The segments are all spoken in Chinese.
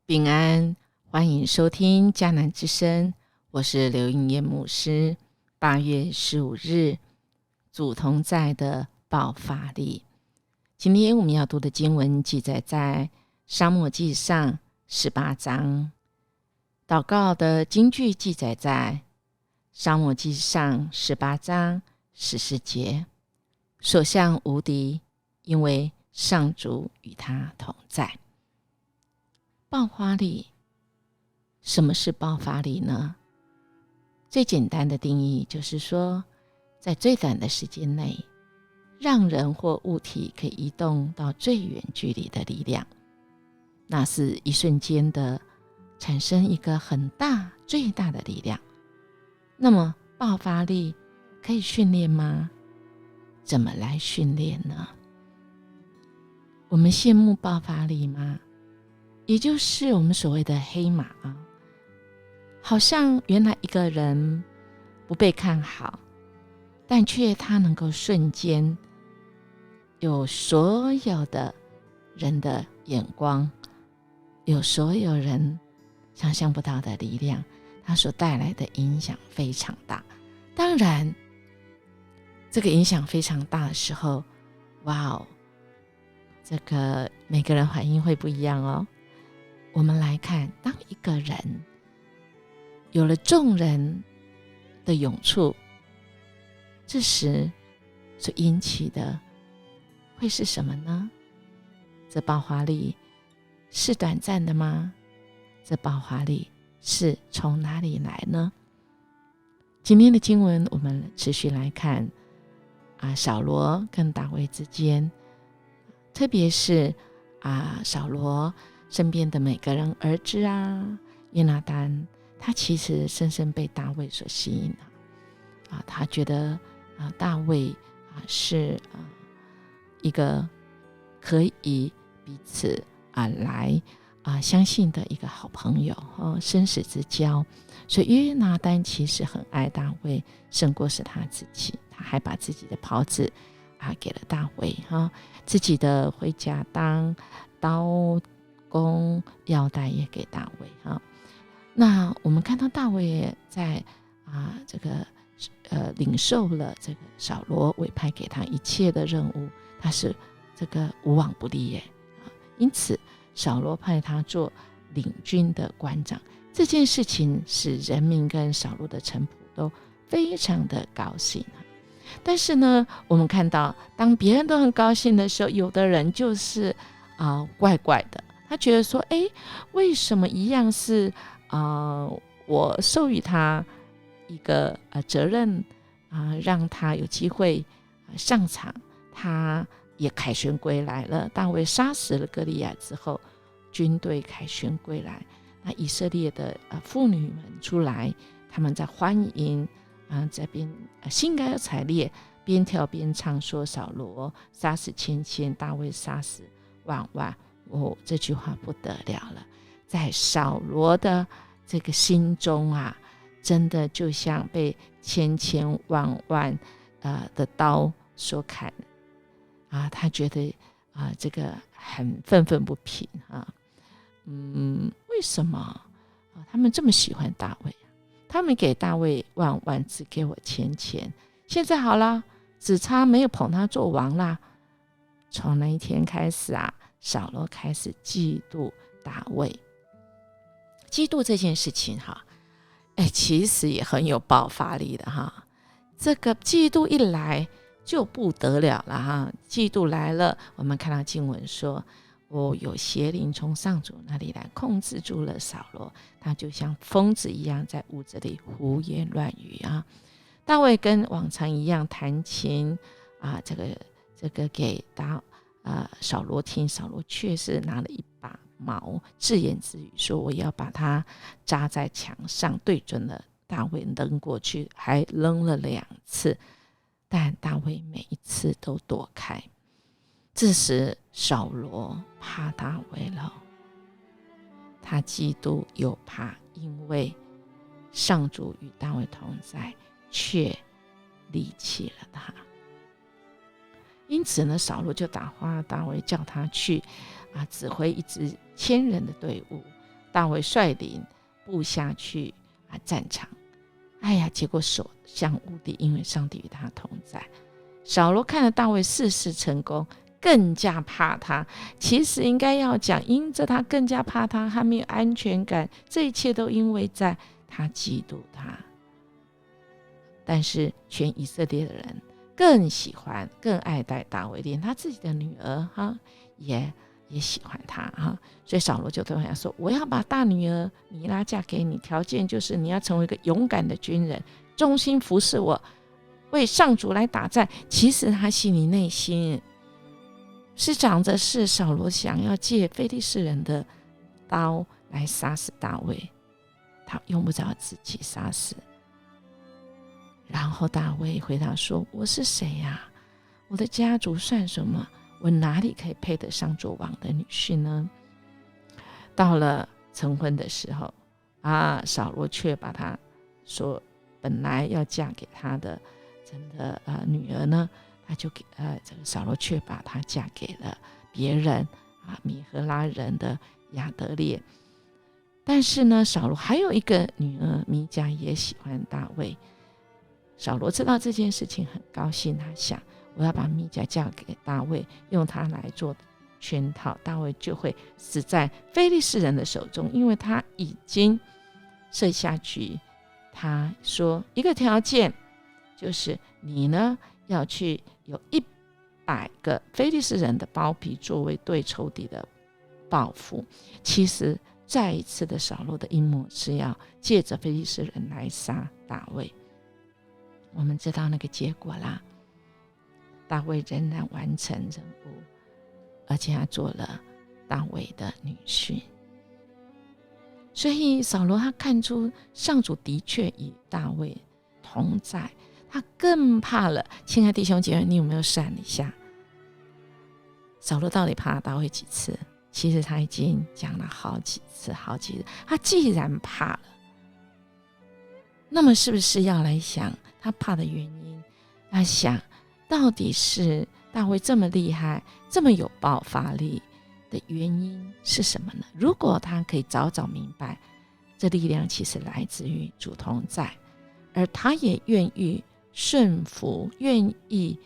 平安，欢迎收听迦南之声，我是刘应艳牧师。8月15日，主同在的爆发力。今天我们要读的经文记载在撒母耳记上18章，祷告的金句记载在撒母耳记上18章14节，所向无敌，因为上主与他同在。爆发力，什么是爆发力呢？最简单的定义就是说，在最短的时间内，让人或物体可以移动到最远距离的力量，那是一瞬间的产生一个很大最大的力量。那么爆发力可以训练吗？怎么来训练呢？我们羡慕爆发力吗？也就是我们所谓的黑马啊，好像原来一个人不被看好，但却他能够瞬间有所有的人的眼光，有所有人想象不到的力量，他所带来的影响非常大。当然这个影响非常大的时候，哇哦，这个每个人反应会不一样哦。我们来看，当一个人有了众人的涌处，这时所引起的会是什么呢？这爆发力是短暂的吗？这爆发力是从哪里来呢？今天的经文我们持续来看扫罗跟大卫之间，特别是扫罗身边的每个人儿子约拿单，他其实深深被大卫所吸引他觉得大卫是一个可以彼此来相信的一个好朋友生死之交，所以约拿单其实很爱大卫胜过是他自己，他还把自己的袍子给了大卫自己的盔甲当刀弓腰带也给大卫那我们看到大卫也在这个领受了这个扫罗委派给他一切的任务，他是这个无往不利因此扫罗派他做领军的官长，这件事情使人民跟扫罗的臣仆都非常的高兴但是呢，我们看到当别人都很高兴的时候，有的人就是怪怪的，他觉得说为什么一样是我授予他一个责任让他有机会上场，他也凯旋归来了。大卫杀死了歌利亚之后，军队凯旋归来，那以色列的妇女们出来，他们在欢迎这边兴高采烈，边跳边唱说扫罗杀死千千，大卫杀死万万这句话不得了了，在扫罗的这个心中真的就像被千千万万的刀所砍他觉得这个很愤愤不平为什么他们这么喜欢大卫？他们给大卫万万，只给我千千，现在好了，只差没有捧他做王啦。从那一天开始扫罗开始嫉妒大卫。嫉妒这件事情其实也很有爆发力的这个嫉妒一来就不得了了嫉妒来了，我们看到经文说有邪灵从上主那里来控制住了扫罗，他就像疯子一样在屋子里胡言乱语大卫跟往常一样弹琴这个给扫罗听，扫罗却是拿了一把矛，自言自语说我要把它扎在墙上，对准了大卫扔过去，还扔了2次，但大卫每一次都躲开。这时扫罗怕大卫了，他嫉妒又怕，因为上主与大卫同在，却离弃了他。因此呢，扫罗就打发大卫，叫他去指挥一支1000人的队伍大卫率领部下去战场，哎呀，结果所向无敌，因为上帝与他同在。扫罗看了大卫事事成功，更加怕他。其实应该要讲，因着他更加怕他，他没有安全感，这一切都因为在他嫉妒他。但是全以色列的人更喜欢更爱戴大卫，连他自己的女儿也喜欢他所以扫罗就对他说，我要把大女儿米拉嫁给你，条件就是你要成为一个勇敢的军人，忠心服侍我，为上主来打仗。其实他心里内心是长着是扫罗想要借非利士人的刀来杀死大卫，他用不着自己杀死。然后大卫回答说，我是谁呀？我的家族算什么？我哪里可以配得上做王的女婿呢？到了成婚的时候扫罗却把他说本来要嫁给他的真的女儿呢，他就这个扫罗却把她嫁给了别人米赫拉人的亚得列。但是呢，扫罗还有一个女儿米甲也喜欢大卫。扫罗知道这件事情很高兴，他想我要把米甲嫁给大卫，用她来做圈套，大卫就会死在非利士人的手中，因为他已经设下局。他说一个条件，就是你呢要去有100个非利士人的包皮作为对仇敌的报复。其实再一次的扫罗的阴谋是要借着非利士人来杀大卫。我们知道那个结果啦，大卫仍然完成任务，而且他做了大卫的女婿。所以扫罗他看出上主的确与大卫同在，他更怕了。亲爱的弟兄姐妹，你有没有算一下，扫罗到底怕大卫几次？其实他已经讲了好几次。他既然怕了，那么是不是要来想他怕的原因？要想到底是大卫这么厉害，这么有爆发力的原因是什么呢？如果他可以早早明白，这力量其实来自于主同在，而他也愿意顺服，愿意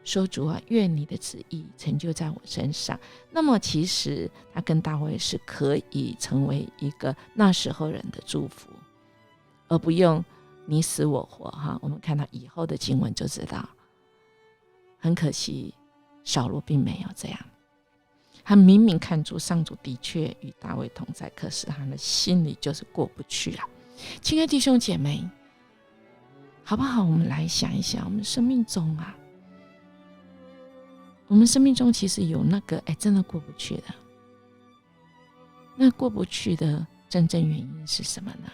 说主啊，愿你的旨意成就在我身上，那么其实他跟大卫是可以成为一个那时候人的祝福，而不用你死我活我们看到以后的经文就知道，很可惜扫罗并没有这样。他明明看出上主的确与大卫同在，可是他的心里就是过不去亲爱的弟兄姐妹，好不好？我们来想一想，我们生命中其实有那个真的过不去的。那过不去的真正原因是什么呢？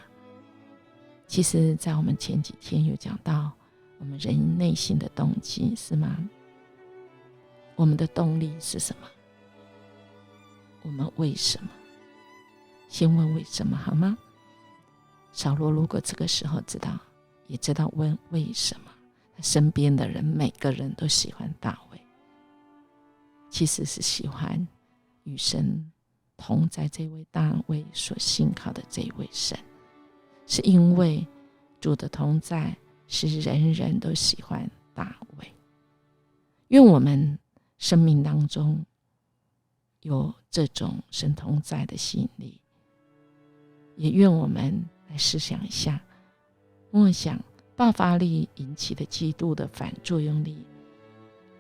其实在我们前几天有讲到我们人内心的动机，是吗？我们的动力是什么？我们为什么？先问为什么好吗？扫罗如果这个时候知道，也知道问为什么，他身边的人每个人都喜欢大卫，其实是喜欢与神同在这位大卫所信靠的这位神，是因为主的同在是人人都喜欢大卫。愿我们生命当中有这种神同在的吸引力，也愿我们来思想一下，默想爆发力引起的嫉妒的反作用力，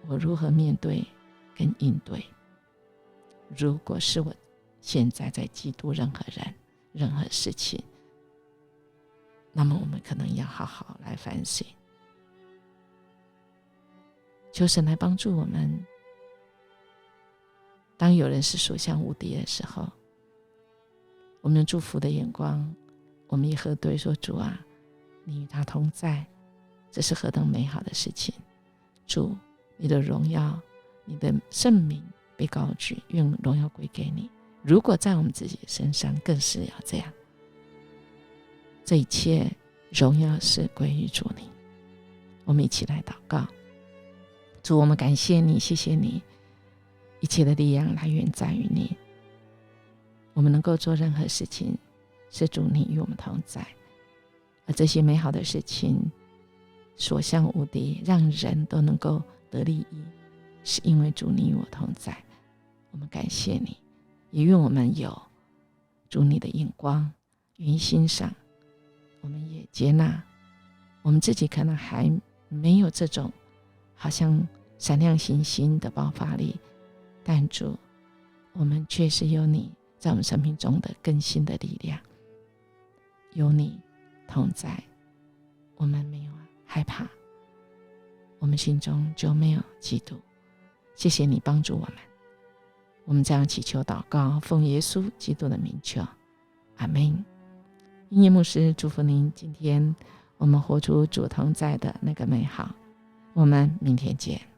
我如何面对跟应对。如果是我现在在嫉妒任何人任何事情，那么我们可能要好好来反省，求神来帮助我们。当有人是所向无敌的时候，我们用祝福的眼光，我们也核对说，主啊，你与他同在，这是何等美好的事情。主，你的荣耀，你的圣名被高举，愿荣耀归给你。如果在我们自己身上，更是要这样。这一切荣耀是归于主你。我们一起来祷告。主，我们感谢你，谢谢你，一切的力量来源在于你。我们能够做任何事情，是主你与我们同在，而这些美好的事情所向无敌，让人都能够得利益，是因为主你与我同在。我们感谢你，也愿我们有主你的眼光，愿意欣赏，我们也接纳我们自己可能还没有这种好像闪亮星星的爆发力，但主，我们确实有你在我们生命中的更新的力量，有你同在，我们没有害怕，我们心中就没有嫉妒。谢谢你帮助我们，我们这样祈求祷告，奉耶稣基督的名求，阿们。音乐牧师祝福您，今天我们活出主同在的那个美好。我们明天见。